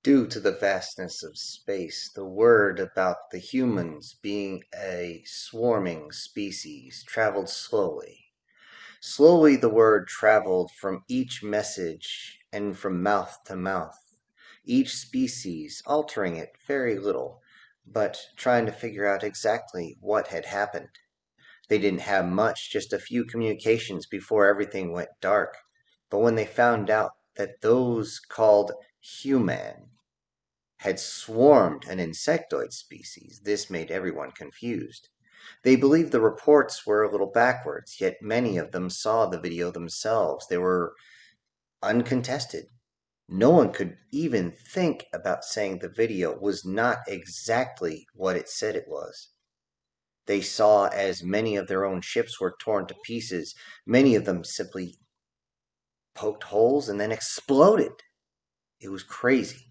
Due to the vastness of space, the word about the humans being a swarming species traveled slowly. Slowly, the word traveled from each message and from mouth to mouth, each species altering it very little, but trying to figure out exactly what had happened. They didn't have much, just a few communications before everything went dark. But when they found out that those called human had swarmed an insectoid species, this made everyone confused. They believed the reports were a little backwards, yet many of them saw the video themselves. They were uncontested. No one could even think about saying the video was not exactly what it said it was. They saw as many of their own ships were torn to pieces. Many of them simply poked holes and then exploded. It was crazy.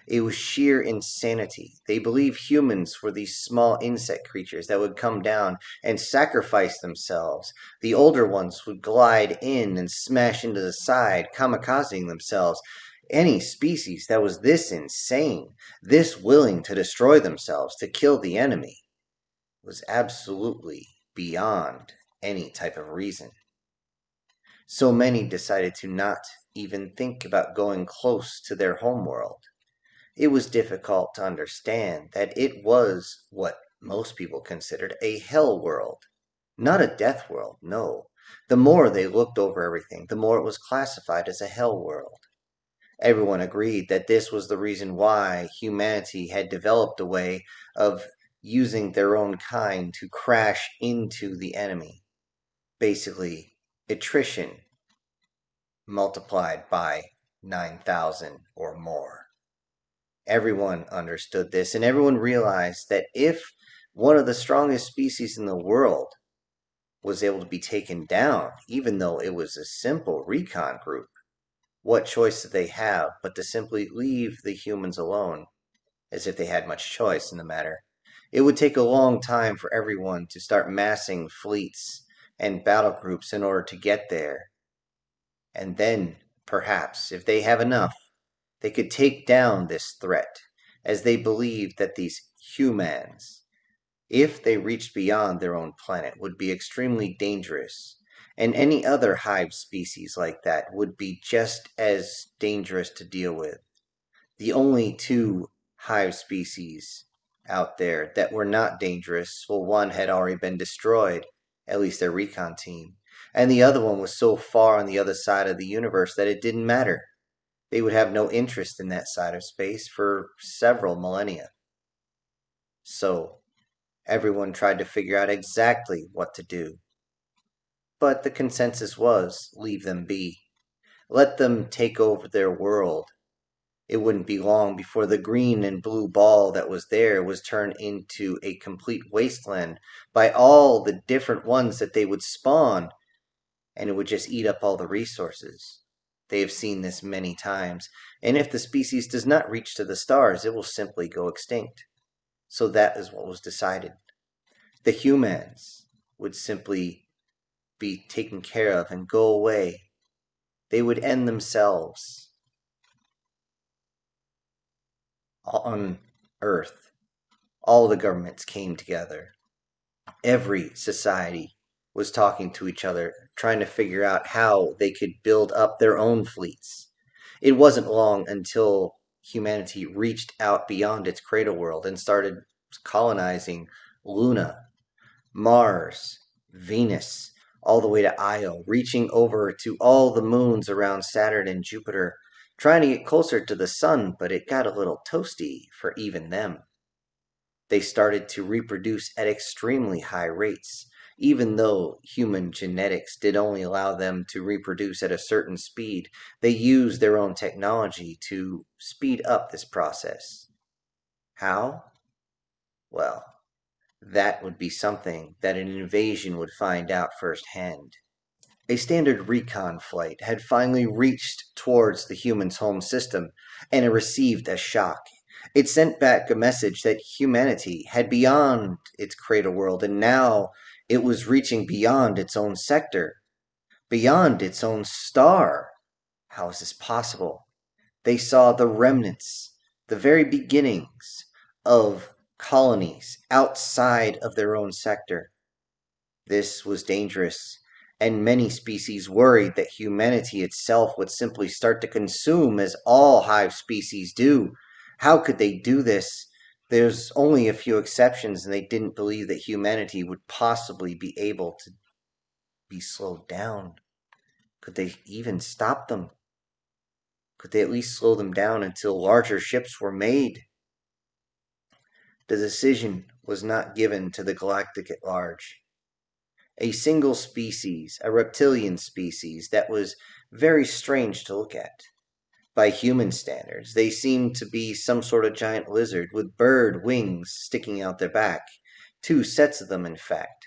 It was sheer insanity. They believed humans were these small insect creatures that would come down and sacrifice themselves. The older ones would glide in and smash into the side, kamikazing themselves. Any species that was this insane, this willing to destroy themselves to kill the enemy, was absolutely beyond any type of reason. So many decided to not even think about going close to their homeworld. It was difficult to understand that it was what most people considered a hell world, not a death world, no. The more they looked over everything, the more it was classified as a hell world. Everyone agreed that this was the reason why humanity had developed a way of using their own kind to crash into the enemy. Basically, attrition multiplied by 9,000 or more. Everyone understood this, and everyone realized that if one of the strongest species in the world was able to be taken down, even though it was a simple recon group, what choice did they have but to simply leave the humans alone, as if they had much choice in the matter? It would take a long time for everyone to start massing fleets and battle groups in order to get there. And then, perhaps, if they have enough, they could take down this threat, as they believed that these humans, if they reached beyond their own planet, would be extremely dangerous, and any other hive species like that would be just as dangerous to deal with. The only two hive species out there that were not dangerous, well, one had already been destroyed, at least their recon team, and the other one was so far on the other side of the universe that it didn't matter. They would have no interest in that side of space for several millennia. So, everyone tried to figure out exactly what to do. But the consensus was leave them be. Let them take over their world. It wouldn't be long before the green and blue ball that was there was turned into a complete wasteland by all the different ones that they would spawn, and it would just eat up all the resources. They have seen this many times, and if the species does not reach to the stars, it will simply go extinct. So that is what was decided. The humans would simply be taken care of and go away. They would end themselves on Earth. All the governments came together. Every society was talking to each other, trying to figure out how they could build up their own fleets. It wasn't long until humanity reached out beyond its cradle world and started colonizing Luna, Mars, Venus, all the way to Io, reaching over to all the moons around Saturn and Jupiter, trying to get closer to the sun, but it got a little toasty for even them. They started to reproduce at extremely high rates, even though human genetics did only allow them to reproduce at a certain speed. They used their own technology to speed up this process. How? Well, that would be something that an invasion would find out firsthand. A standard recon flight had finally reached towards the human's home system, and it received a shock. It sent back a message that humanity had beyond its cradle world, and now it was reaching beyond its own sector, beyond its own star. How is this possible? They saw the remnants the very beginnings of colonies outside of their own sector. This was dangerous, and many species worried that humanity itself would simply start to consume as all hive species do. How could they do this? There's only a few exceptions, and they didn't believe that humanity would possibly be able to be slowed down. Could they even stop them? Could they at least slow them down until larger ships were made? The decision was not given to the galactic at large. A single species, a reptilian species, that was very strange to look at. By human standards, they seemed to be some sort of giant lizard with bird wings sticking out their back. Two sets of them, in fact.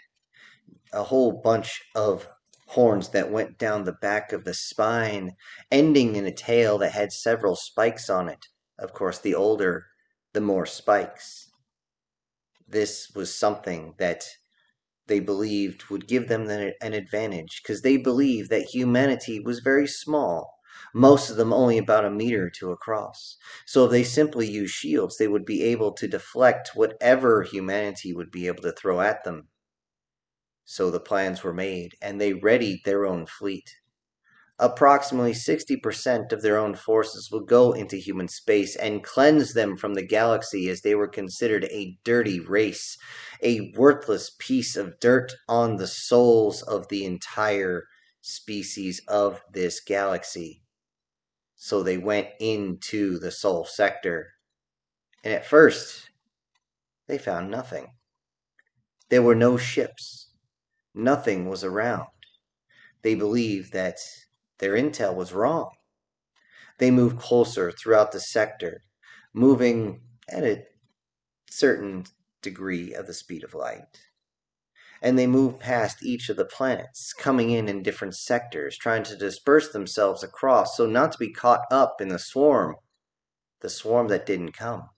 A whole bunch of horns that went down the back of the spine, ending in a tail that had several spikes on it. Of course, the older, the more spikes. This was something that they believed would give them an advantage, because they believed that humanity was very small, most of them only about a meter or two across. So if they simply used shields, they would be able to deflect whatever humanity would be able to throw at them. So the plans were made, and they readied their own fleet. Approximately 60% of their own forces would go into human space and cleanse them from the galaxy, as they were considered a dirty race, a worthless piece of dirt on the souls of the entire species of this galaxy. So they went into the Soul Sector, and at first they found nothing. There were no ships. Nothing was around. They believed that their intel was wrong. They moved closer throughout the sector, moving at a certain degree of the speed of light. And they moved past each of the planets, coming in different sectors, trying to disperse themselves across so not to be caught up in the swarm that didn't come.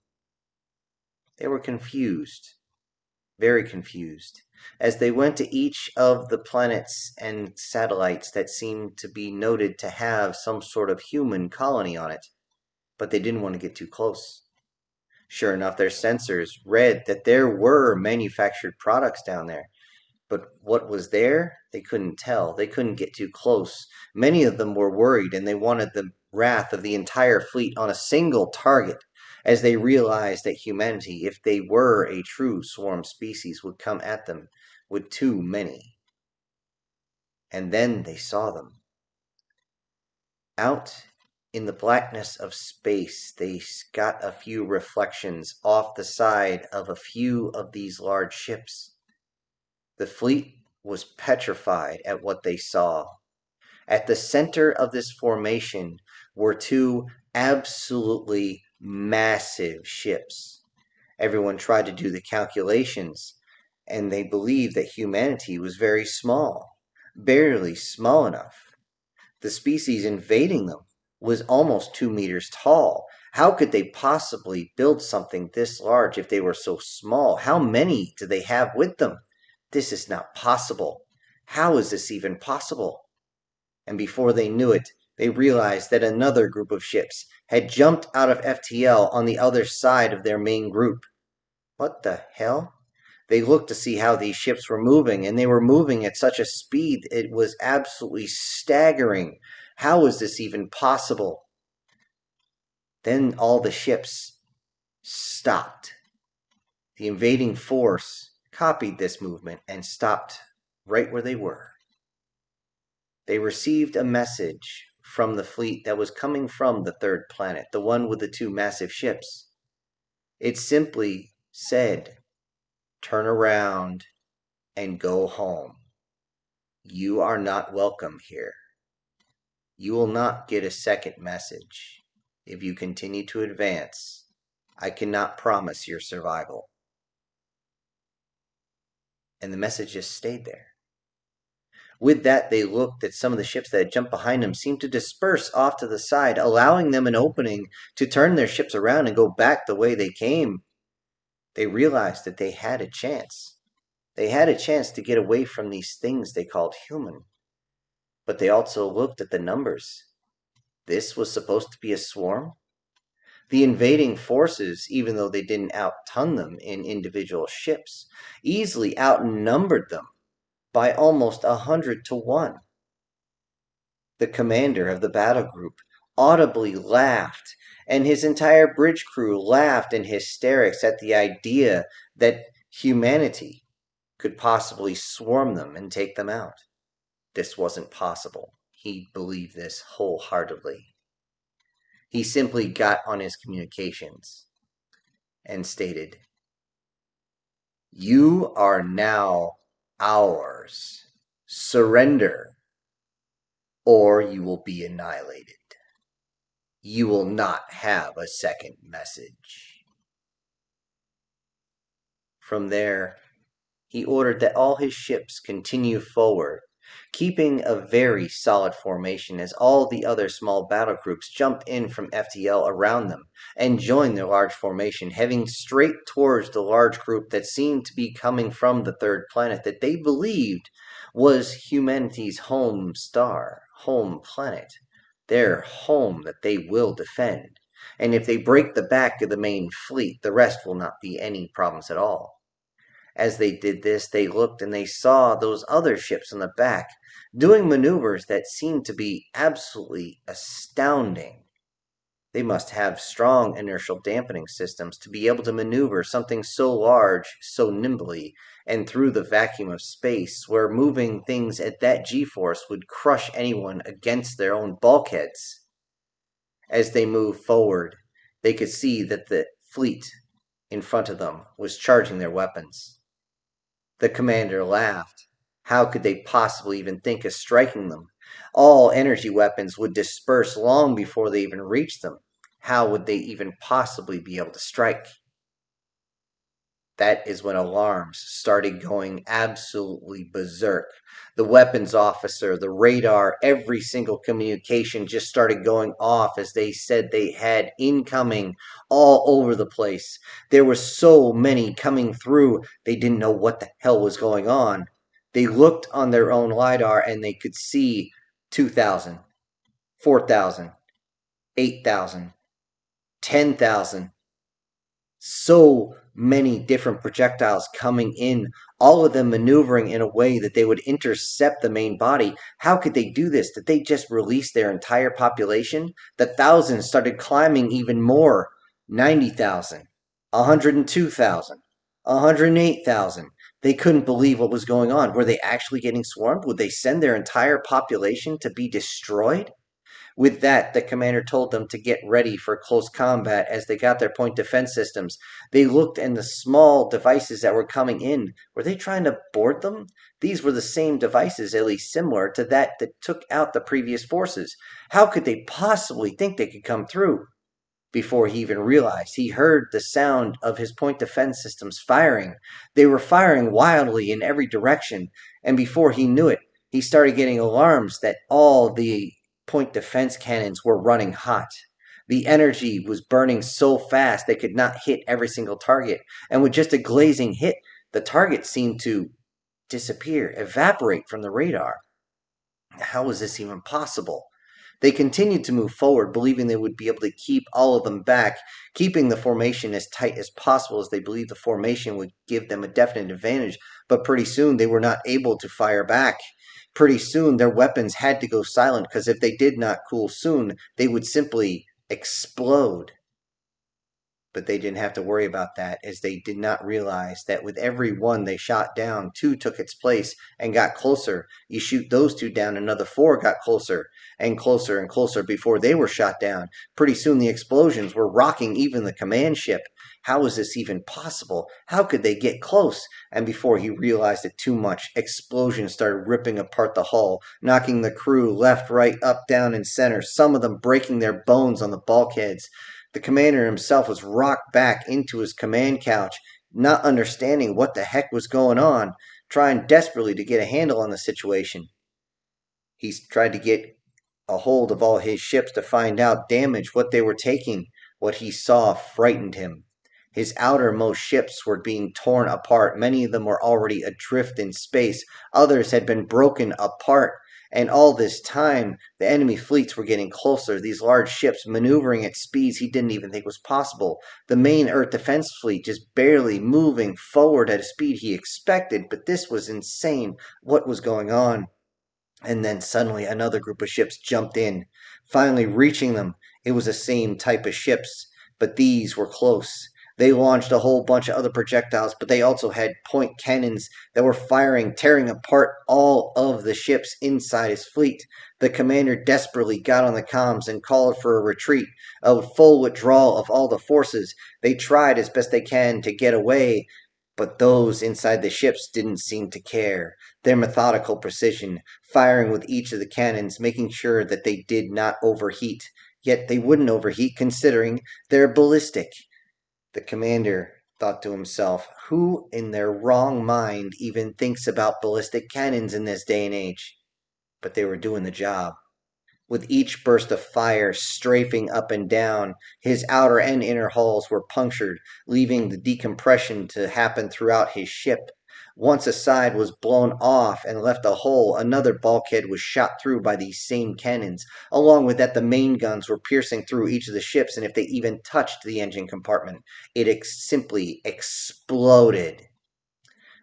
They were confused, very confused, as they went to each of the planets and satellites that seemed to be noted to have some sort of human colony on it, but they didn't want to get too close. Sure enough, their sensors read that there were manufactured products down there, but what was there, they couldn't tell. They couldn't get too close. Many of them were worried, and they wanted the wrath of the entire fleet on a single target, as they realized that humanity, if they were a true swarm species, would come at them with too many. And then they saw them. Out in the blackness of space, they got a few reflections off the side of a few of these large ships. The fleet was petrified at what they saw. At the center of this formation were two absolutely massive ships. Everyone tried to do the calculations, and they believed that humanity was very small, barely small enough. The species invading them was almost 2 meters tall. How could they possibly build something this large if they were so small? How many do they have with them? This is not possible. How is this even possible? And before they knew it, they realized that another group of ships had jumped out of FTL on the other side of their main group. What the hell? They looked to see how these ships were moving, and they were moving at such a speed it was absolutely staggering. How is this even possible? Then all the ships stopped. The invading force copied this movement and stopped right where they were. They received a message from the fleet that was coming from the third planet, the one with the two massive ships. It simply said, "Turn around and go home. You are not welcome here. You will not get a second message. If you continue to advance, I cannot promise your survival." And the message just stayed there. With that, they looked at some of the ships that had jumped behind them, seemed to disperse off to the side, allowing them an opening to turn their ships around and go back the way they came. They realized that they had a chance. They had a chance to get away from these things they called human. But they also looked at the numbers. This was supposed to be a swarm. The invading forces, even though they didn't outton them in individual ships, easily outnumbered them by almost 100 to 1. The commander of the battle group audibly laughed, and his entire bridge crew laughed in hysterics at the idea that humanity could possibly swarm them and take them out. This wasn't possible. He believed this wholeheartedly. He simply got on his communications and stated, "You are now ours. Surrender, or you will be annihilated. You will not have a second message." From there, he ordered that all his ships continue forward, keeping a very solid formation as all the other small battle groups jumped in from FTL around them and joined their large formation, heading straight towards the large group that seemed to be coming from the third planet that they believed was humanity's home star, home planet, their home that they will defend. And if they break the back of the main fleet, the rest will not be any problems at all. As they did this, they looked and they saw those other ships on the back doing maneuvers that seemed to be absolutely astounding. They must have strong inertial dampening systems to be able to maneuver something so large so nimbly and through the vacuum of space, where moving things at that g-force would crush anyone against their own bulkheads. As they moved forward, they could see that the fleet in front of them was charging their weapons. The commander laughed. How could they possibly even think of striking them? All energy weapons would disperse long before they even reached them. How would they even possibly be able to strike? That is when alarms started going absolutely berserk. The weapons officer, the radar, every single communication just started going off as they said they had incoming all over the place. There were so many coming through, they didn't know what the hell was going on. They looked on their own LiDAR and they could see 2,000, 4,000, 8,000, 10,000. So many different projectiles coming in, all of them maneuvering in a way that they would intercept the main body. How could they do this? Did they just release their entire population? The thousands started climbing even more. 90,000, 102,000, 108,000. They couldn't believe what was going on. Were they actually getting swarmed? Would they send their entire population to be destroyed? With that, the commander told them to get ready for close combat as they got their point defense systems. They looked and the small devices that were coming in. Were they trying to board them? These were the same devices, at least similar to that took out the previous forces. How could they possibly think they could come through? Before he even realized, he heard the sound of his point defense systems firing. They were firing wildly in every direction, and before he knew it, he started getting alarms that all the point defense cannons were running hot. The energy was burning so fast they could not hit every single target, and with just a glazing hit, the target seemed to disappear, evaporate from the radar. How was this even possible? They continued to move forward, believing they would be able to keep all of them back, keeping the formation as tight as possible as they believed the formation would give them a definite advantage. But pretty soon they were not able to fire back. Pretty soon their weapons had to go silent, because if they did not cool soon, they would simply explode. But they didn't have to worry about that, as they did not realize that with every one they shot down, two took its place and got closer. You shoot those two down, another four got closer and closer and closer before they were shot down. Pretty soon the explosions were rocking even the command ship. How was this even possible? How could they get close? And before he realized it too much, explosions started ripping apart the hull, knocking the crew left, right, up, down, and center, some of them breaking their bones on the bulkheads. The commander himself was rocked back into his command couch, not understanding what the heck was going on, trying desperately to get a handle on the situation. He tried to get a hold of all his ships to find out damage, what they were taking. What he saw frightened him. His outermost ships were being torn apart. Many of them were already adrift in space. Others had been broken apart. And all this time, the enemy fleets were getting closer, these large ships maneuvering at speeds he didn't even think was possible. The main Earth defense fleet just barely moving forward at a speed he expected, but this was insane what was going on. And then suddenly another group of ships jumped in, finally reaching them. It was the same type of ships, but these were close. They launched a whole bunch of other projectiles, but they also had point cannons that were firing, tearing apart all of the ships inside his fleet. The commander desperately got on the comms and called for a retreat, a full withdrawal of all the forces. They tried as best they can to get away, but those inside the ships didn't seem to care. Their methodical precision, firing with each of the cannons, making sure that they did not overheat. Yet they wouldn't overheat considering they're ballistic. The commander thought to himself, who in their wrong mind even thinks about ballistic cannons in this day and age? But they were doing the job. With each burst of fire strafing up and down, his outer and inner hulls were punctured, leaving the decompression to happen throughout his ship. Once a side was blown off and left a hole, another bulkhead was shot through by these same cannons. Along with that, the main guns were piercing through each of the ships, and if they even touched the engine compartment, it simply exploded.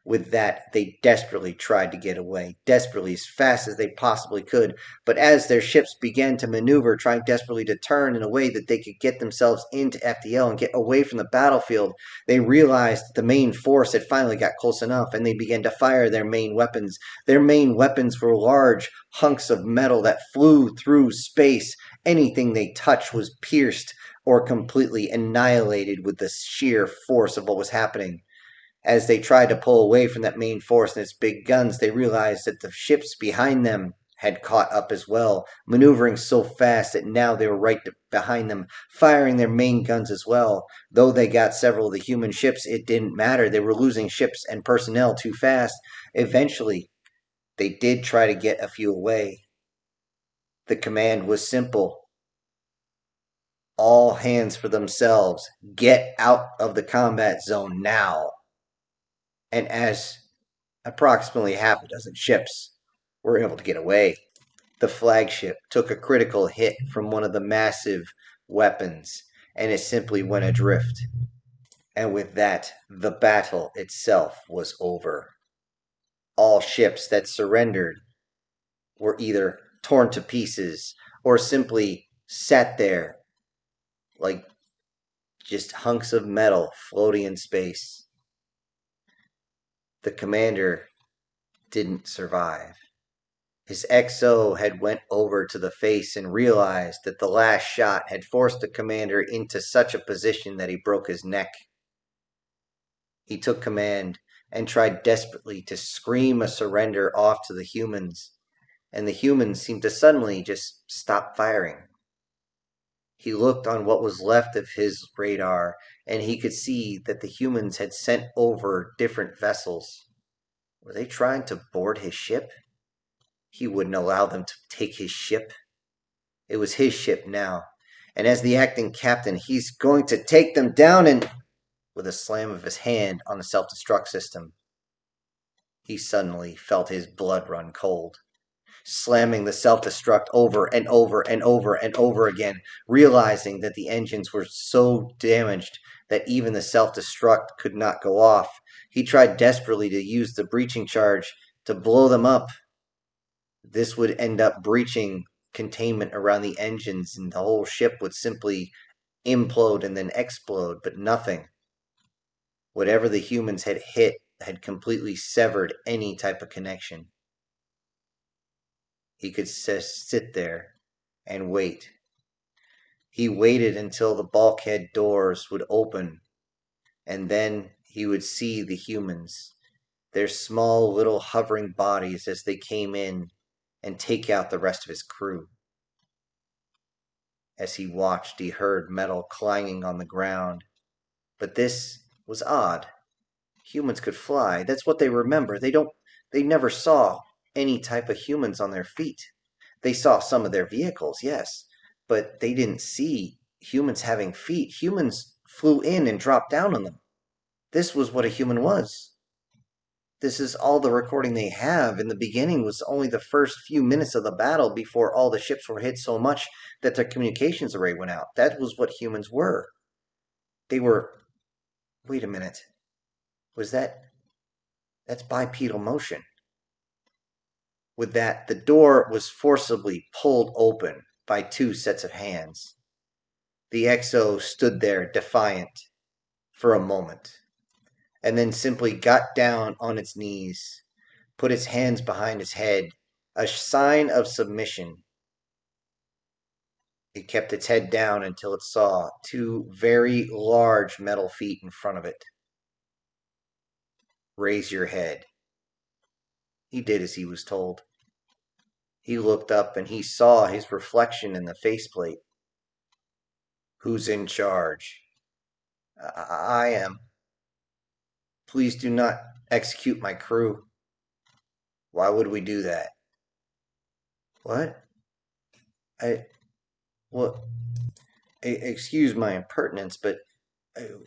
With that, they desperately tried to get away, desperately as fast as they possibly could. But as their ships began to maneuver, trying desperately to turn in a way that they could get themselves into FDL and get away from the battlefield, they realized that the main force had finally got close enough, and they began to fire their main weapons. Their main weapons were large hunks of metal that flew through space. Anything they touched was pierced or completely annihilated with the sheer force of what was happening. As they tried to pull away from that main force and its big guns, they realized that the ships behind them had caught up as well, maneuvering so fast that now they were right behind them, firing their main guns as well. Though they got several of the human ships, it didn't matter. They were losing ships and personnel too fast. Eventually, they did try to get a few away. The command was simple: all hands for themselves. Get out of the combat zone now. And as approximately half a dozen ships were able to get away, the flagship took a critical hit from one of the massive weapons, and it simply went adrift. And with that, the battle itself was over. All ships that surrendered were either torn to pieces or simply sat there like just hunks of metal floating in space. The commander didn't survive. His XO had went over to the face and realized that the last shot had forced the commander into such a position that he broke his neck. He took command and tried desperately to scream a surrender off to the humans, and the humans seemed to suddenly just stop firing. He looked on what was left of his radar, and he could see that the humans had sent over different vessels. Were they trying to board his ship? He wouldn't allow them to take his ship. It was his ship now. And as the acting captain, he's going to take them down and... With a slam of his hand on the self-destruct system, he suddenly felt his blood run cold. Slamming the self-destruct over and over and over and over again, realizing that the engines were so damaged that even the self-destruct could not go off. He tried desperately to use the breaching charge to blow them up. This would end up breaching containment around the engines, and the whole ship would simply implode and then explode, but nothing. Whatever the humans had hit had completely severed any type of connection. He could just sit there and wait. He waited until the bulkhead doors would open, and then he would see the humans, their small little hovering bodies as they came in, and take out the rest of his crew. As he watched, he heard metal clanging on the ground. But this was odd. Humans could fly. That's what they remember. They never saw any type of humans on their feet. They saw some of their vehicles, yes, but they didn't see humans having feet. Humans flew in and dropped down on them. This was what a human was. This is all the recording they have. In the beginning was only the first few minutes of the battle before all the ships were hit so much that their communications array went out. That was what humans were. They were. Wait a minute. Was that. That's bipedal motion. With that, the door was forcibly pulled open by two sets of hands. The XO stood there defiant for a moment, and then simply got down on its knees, put its hands behind its head, a sign of submission. It kept its head down until it saw two very large metal feet in front of it. Raise your head. He did as he was told. He looked up and he saw his reflection in the faceplate. Who's in charge? I am. Please do not execute my crew. Why would we do that? What? I. What? Excuse my impertinence, but.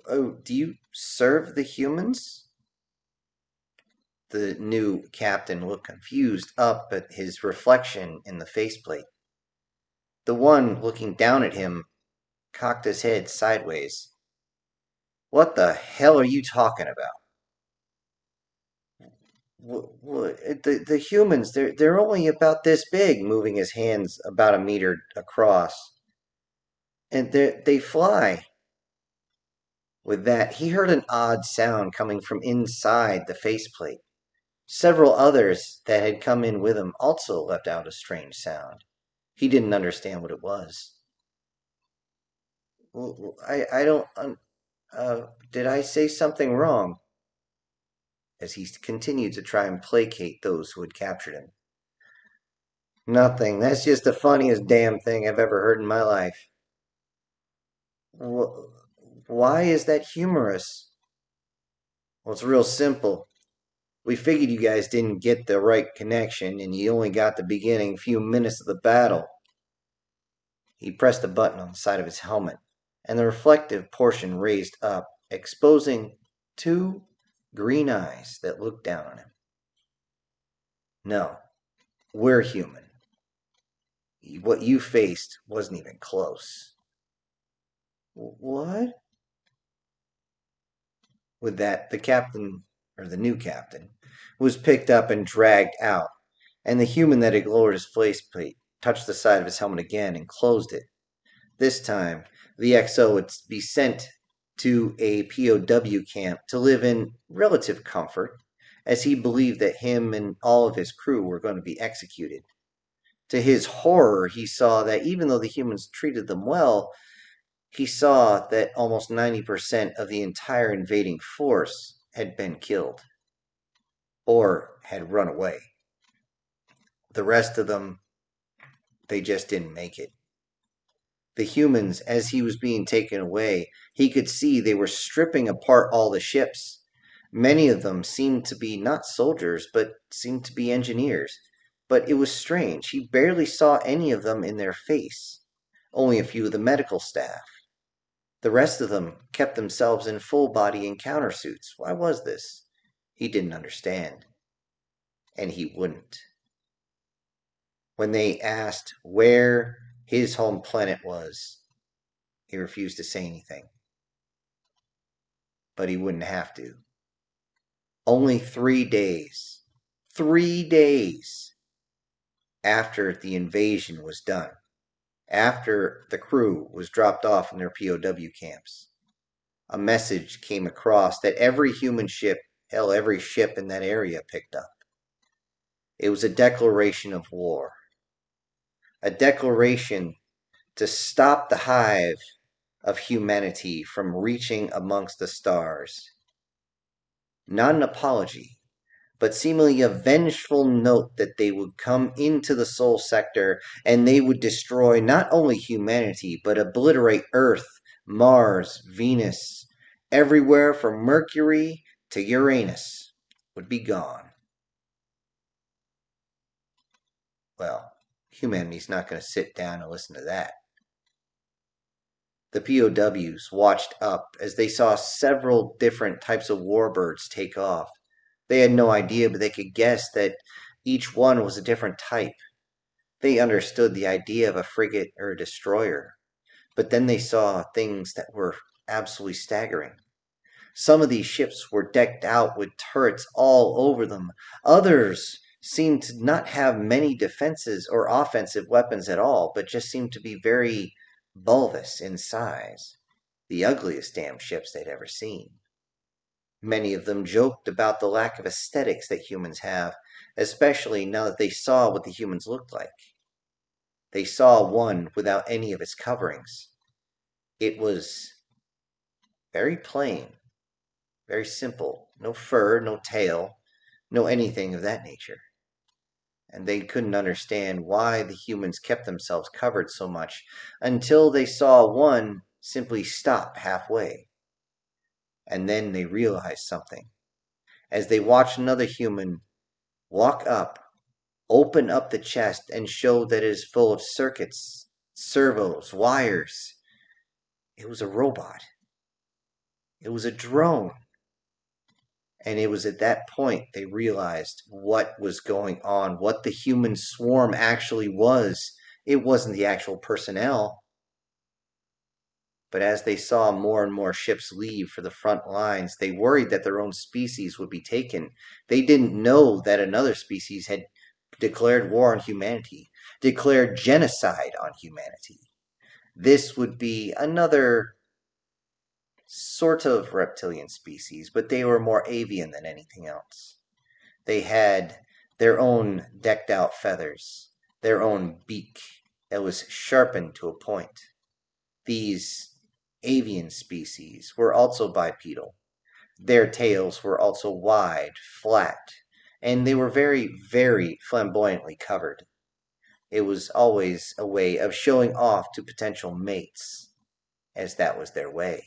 Oh, do you serve the humans? The new captain looked confused up at his reflection in the faceplate. The one looking down at him cocked his head sideways. What the hell are you talking about? The humans, they're only about this big, moving his hands about a meter across. And they fly. With that, he heard an odd sound coming from inside the faceplate. Several others that had come in with him also let out a strange sound. He didn't understand what it was. I don't. Did I say something wrong? As he continued to try and placate those who had captured him. Nothing. That's just the funniest damn thing I've ever heard in my life. Why is that humorous? Well, it's real simple. We figured you guys didn't get the right connection, and you only got the beginning few minutes of the battle. He pressed a button on the side of his helmet, and the reflective portion raised up, exposing two green eyes that looked down on him. No, we're human. What you faced wasn't even close. What? With that, the captain, or the new captain, was picked up and dragged out, and the human that had lowered his faceplate touched the side of his helmet again and closed it. This time, the XO would be sent to a POW camp to live in relative comfort, as he believed that him and all of his crew were going to be executed. To his horror, he saw that even though the humans treated them well, he saw that almost 90% of the entire invading force had been killed or had run away. The rest of them, they just didn't make it. The humans, as he was being taken away, he could see they were stripping apart all the ships. Many of them seemed to be not soldiers, but seemed to be engineers. But it was strange. He barely saw any of them in their face, only a few of the medical staff. The rest of them kept themselves in full-body encounter suits. Why was this? He didn't understand. And he wouldn't. When they asked where his home planet was, he refused to say anything. But he wouldn't have to. Only 3 days after the invasion was done, after the crew was dropped off in their POW camps, a message came across that every human ship, hell, every ship in that area picked up. It was a declaration of war. A declaration to stop the hive of humanity from reaching amongst the stars. Not an apology, but seemingly a vengeful note that they would come into the soul sector and they would destroy not only humanity, but obliterate Earth, Mars, Venus, everywhere from Mercury to Uranus would be gone. Well, humanity's not going to sit down and listen to that. The POWs watched up as they saw several different types of warbirds take off. They had no idea, but they could guess that each one was a different type. They understood the idea of a frigate or a destroyer, but then they saw things that were absolutely staggering. Some of these ships were decked out with turrets all over them. Others seemed to not have many defenses or offensive weapons at all, but just seemed to be very bulbous in size. The ugliest damn ships they'd ever seen. Many of them joked about the lack of aesthetics that humans have, especially now that they saw what the humans looked like. They saw one without any of its coverings. It was very plain, very simple. No fur, no tail, no anything of that nature. And they couldn't understand why the humans kept themselves covered so much until they saw one simply stop halfway. And then they realized something. As they watched another human walk up, open up the chest, and show that it is full of circuits, servos, wires. It was a robot. It was a drone. And it was at that point they realized what was going on, what the human swarm actually was. It wasn't the actual personnel. But as they saw more and more ships leave for the front lines, they worried that their own species would be taken. They didn't know that another species had declared war on humanity, declared genocide on humanity. This would be another sort of reptilian species, but they were more avian than anything else. They had their own decked out feathers, their own beak that was sharpened to a point. These avian species were also bipedal. Their tails were also wide, flat, and they were very, very flamboyantly covered. It was always a way of showing off to potential mates, as that was their way.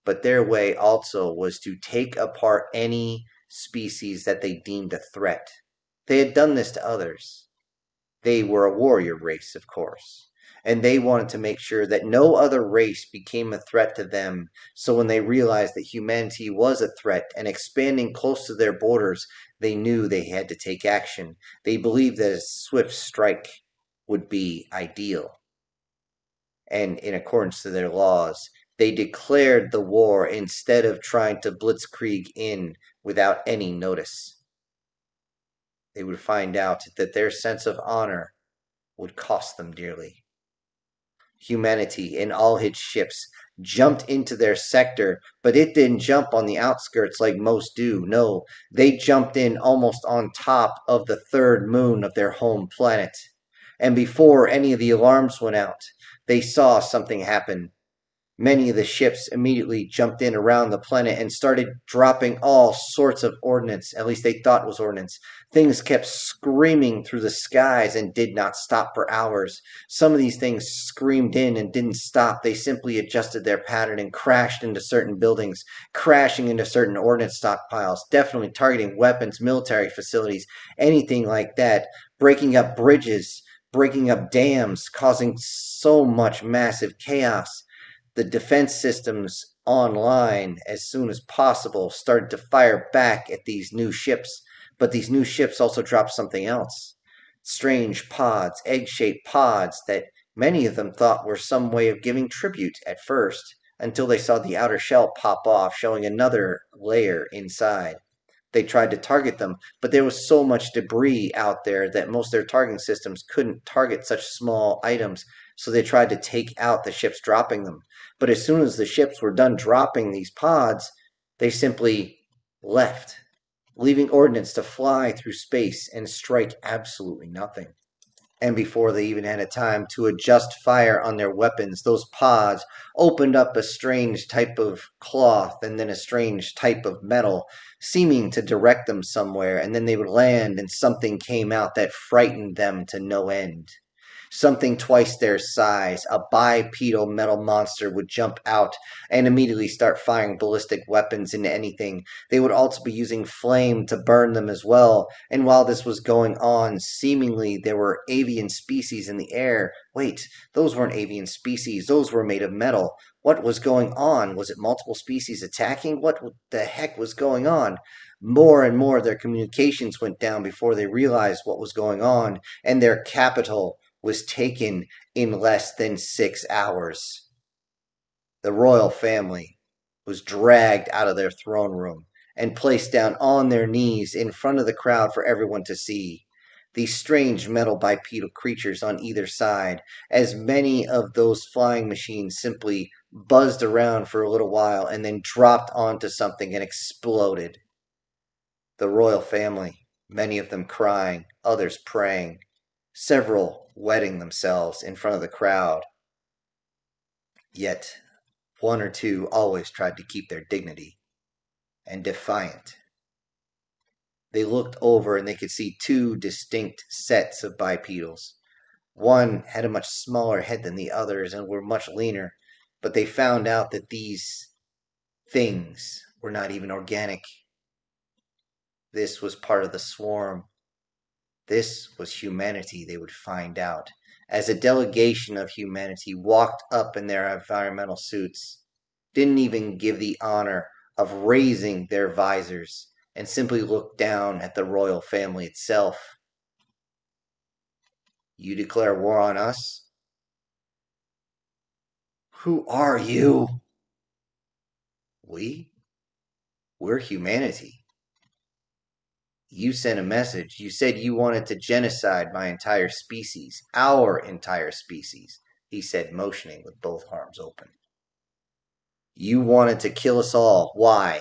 But their way also was to take apart any species that they deemed a threat. They had done this to others. They were a warrior race, of course, and they wanted to make sure that no other race became a threat to them. So when they realized that humanity was a threat and expanding close to their borders, they knew they had to take action. They believed that a swift strike would be ideal. And in accordance to their laws, they declared the war instead of trying to blitzkrieg in without any notice. They would find out that their sense of honor would cost them dearly. Humanity in all its ships jumped into their sector, but it didn't jump on the outskirts like most do. No, they jumped in almost on top of the third moon of their home planet. And before any of the alarms went out, they saw something happen. Many of the ships immediately jumped in around the planet and started dropping all sorts of ordnance. At least they thought it was ordnance. Things kept screaming through the skies and did not stop for hours. Some of these things screamed in and didn't stop. They simply adjusted their pattern and crashed into certain buildings, crashing into certain ordnance stockpiles, definitely targeting weapons, military facilities, anything like that, breaking up bridges, breaking up dams, causing so much massive chaos. The defense systems online, as soon as possible, started to fire back at these new ships. But these new ships also dropped something else. Strange pods, egg-shaped pods that many of them thought were some way of giving tribute at first, until they saw the outer shell pop off, showing another layer inside. They tried to target them, but there was so much debris out there that most of their targeting systems couldn't target such small items, so they tried to take out the ships dropping them. But as soon as the ships were done dropping these pods, they simply left, leaving ordnance to fly through space and strike absolutely nothing. And before they even had a time to adjust fire on their weapons, those pods opened up a strange type of cloth and then a strange type of metal, seeming to direct them somewhere, and then they would land and something came out that frightened them to no end. Something twice their size, a bipedal metal monster, would jump out and immediately start firing ballistic weapons into anything. They would also be using flame to burn them as well. And while this was going on, seemingly there were avian species in the air. Wait, those weren't avian species. Those were made of metal. What was going on? Was it multiple species attacking? What the heck was going on? More and more their communications went down before they realized what was going on, and their capital was taken in less than 6 hours. The royal family was dragged out of their throne room and placed down on their knees in front of the crowd for everyone to see. These strange metal bipedal creatures on either side, as many of those flying machines simply buzzed around for a little while and then dropped onto something and exploded. The royal family, many of them crying, others praying, several wetting themselves in front of the crowd. Yet one or two always tried to keep their dignity and defiant. They looked over and they could see two distinct sets of bipedals. One had a much smaller head than the others and were much leaner, but they found out that these things were not even organic. This was part of the swarm. This was humanity, they would find out, as a delegation of humanity walked up in their environmental suits, didn't even give the honor of raising their visors, and simply looked down at the royal family itself. You declare war on us? Who are you? We? We're humanity. You sent a message. You said you wanted to genocide my entire species, our entire species, he said, motioning with both arms open. You wanted to kill us all. Why?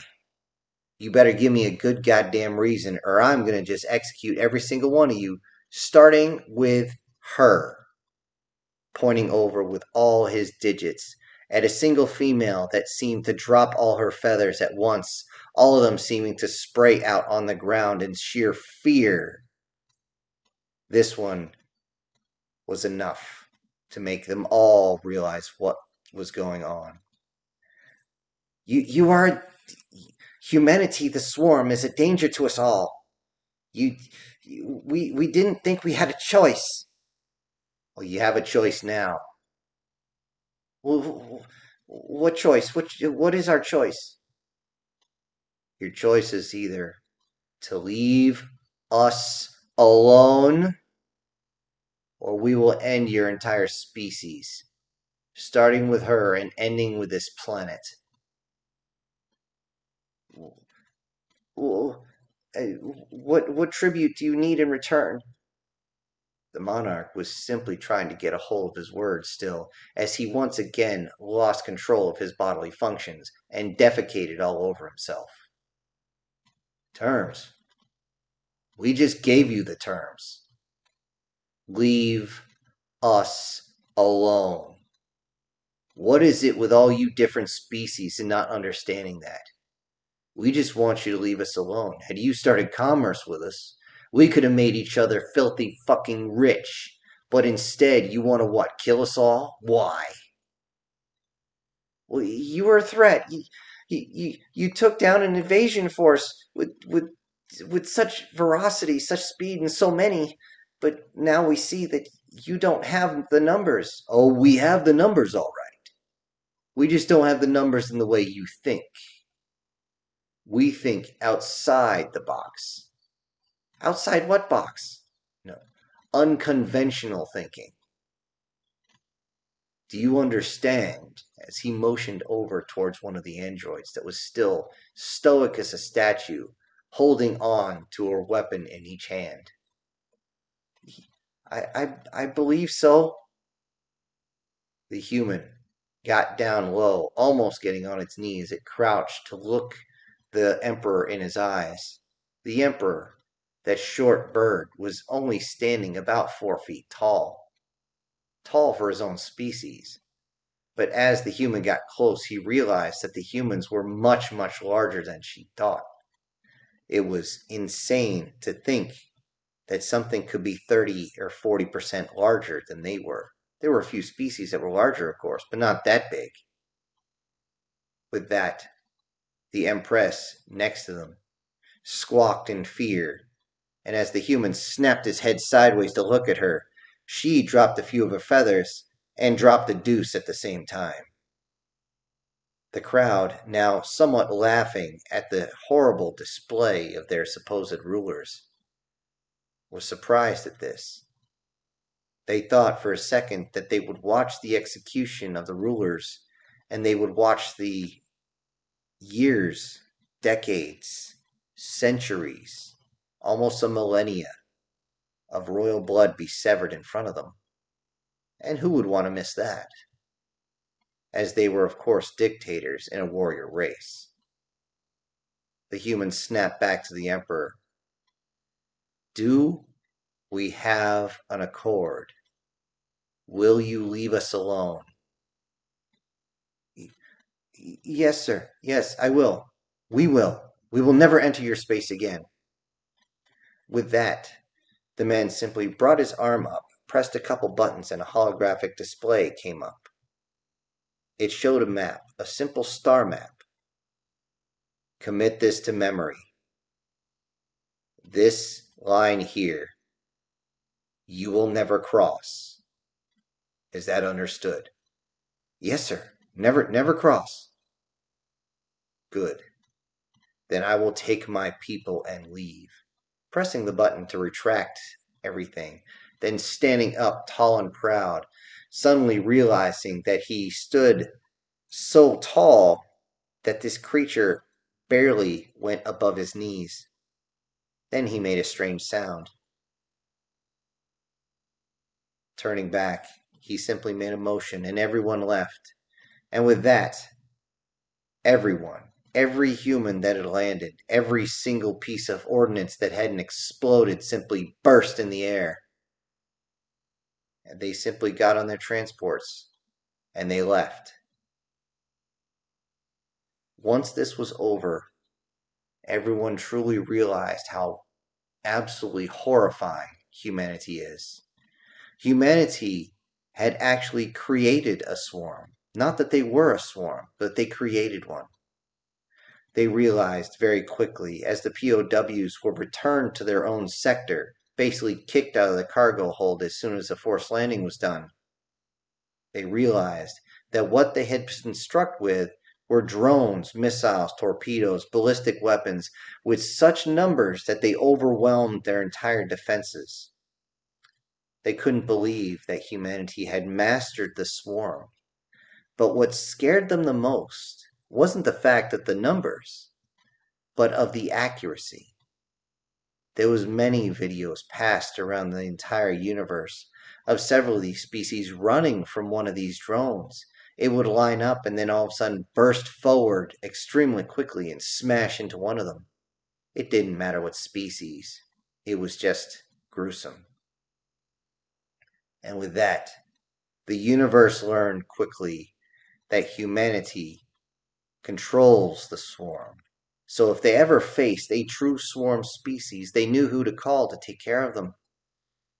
You better give me a good goddamn reason, or I'm going to just execute every single one of you, starting with her, pointing over with all his digits at a single female that seemed to drop all her feathers at once, all of them seeming to spray out on the ground in sheer fear. This one was enough to make them all realize what was going on. You are humanity, the swarm, is a danger to us all. We didn't think we had a choice. Well, you have a choice now. Well, what choice? What is our choice? Your choice is either to leave us alone, or we will end your entire species, starting with her and ending with this planet. Well, what tribute do you need in return? The monarch was simply trying to get a hold of his words still, as he once again lost control of his bodily functions and defecated all over himself. Terms. We just gave you the terms. Leave us alone. What is it with all you different species and not understanding that? We just want you to leave us alone. Had you started commerce with us, we could have made each other filthy fucking rich. But instead, you want to what? Kill us all? Why? Well, you were a threat. You took down an invasion force with such ferocity, such speed, and so many. But now we see that you don't have the numbers. Oh, we have the numbers, all right. We just don't have the numbers in the way you think. We think outside the box. Outside what box? No. Unconventional thinking. Do you understand? As he motioned over towards one of the androids that was still stoic as a statue, holding on to a weapon in each hand. I believe so. The human got down low, almost getting on its knees. It crouched to look the Emperor in his eyes. The Emperor, that short bird, was only standing about 4 feet tall. Tall for his own species. But as the human got close, he realized that the humans were much, much larger than she thought. It was insane to think that something could be 30 or 40% larger than they were. There were a few species that were larger, of course, but not that big. With that, the Empress next to them squawked in fear, and as the human snapped his head sideways to look at her, she dropped a few of her feathers and dropped the deuce at the same time. The crowd, now somewhat laughing at the horrible display of their supposed rulers, was surprised at this. They thought for a second that they would watch the execution of the rulers, and they would watch the years, decades, centuries, almost a millennia of royal blood be severed in front of them. And who would want to miss that? As they were, of course, dictators in a warrior race. The humans snapped back to the emperor. Do we have an accord? Will you leave us alone? Yes, sir. Yes, I will. We will. We will never enter your space again. With that, the man simply brought his arm up, pressed a couple buttons, and a holographic display came up. It showed a map, a simple star map. Commit this to memory. This line here, you will never cross. Is that understood? Yes, sir. Never cross. Good. Then I will take my people and leave. Pressing the button to retract everything, then standing up tall and proud, suddenly realizing that he stood so tall that this creature barely went above his knees. Then he made a strange sound. Turning back, he simply made a motion, and everyone left. And with that, everyone, every human that had landed, every single piece of ordnance that hadn't exploded simply burst in the air. And they simply got on their transports and they left. Once this was over, everyone truly realized how absolutely horrifying humanity is. Humanity had actually created a swarm. Not that they were a swarm, but they created one. They realized very quickly, as the POWs were returned to their own sector, basically kicked out of the cargo hold as soon as the forced landing was done, they realized that what they had been struck with were drones, missiles, torpedoes, ballistic weapons, with such numbers that they overwhelmed their entire defenses. They couldn't believe that humanity had mastered the swarm. But what scared them the most wasn't the fact of the numbers, but of the accuracy. There was many videos passed around the entire universe of several of these species running from one of these drones. It would line up and then all of a sudden burst forward extremely quickly and smash into one of them. It didn't matter what species. It was just gruesome. And with that, the universe learned quickly that humanity controls the swarm. So if they ever faced a true swarm species, they knew who to call to take care of them.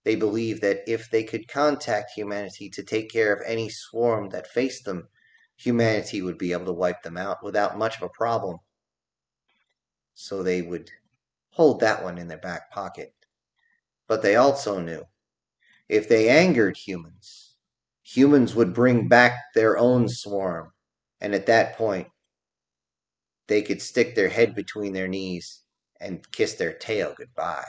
They believed that if they could contact humanity to take care of any swarm that faced them, humanity would be able to wipe them out without much of a problem. So they would hold that one in their back pocket. But they also knew if they angered humans, humans would bring back their own swarm. And at that point, they could stick their head between their knees and kiss their tail goodbye.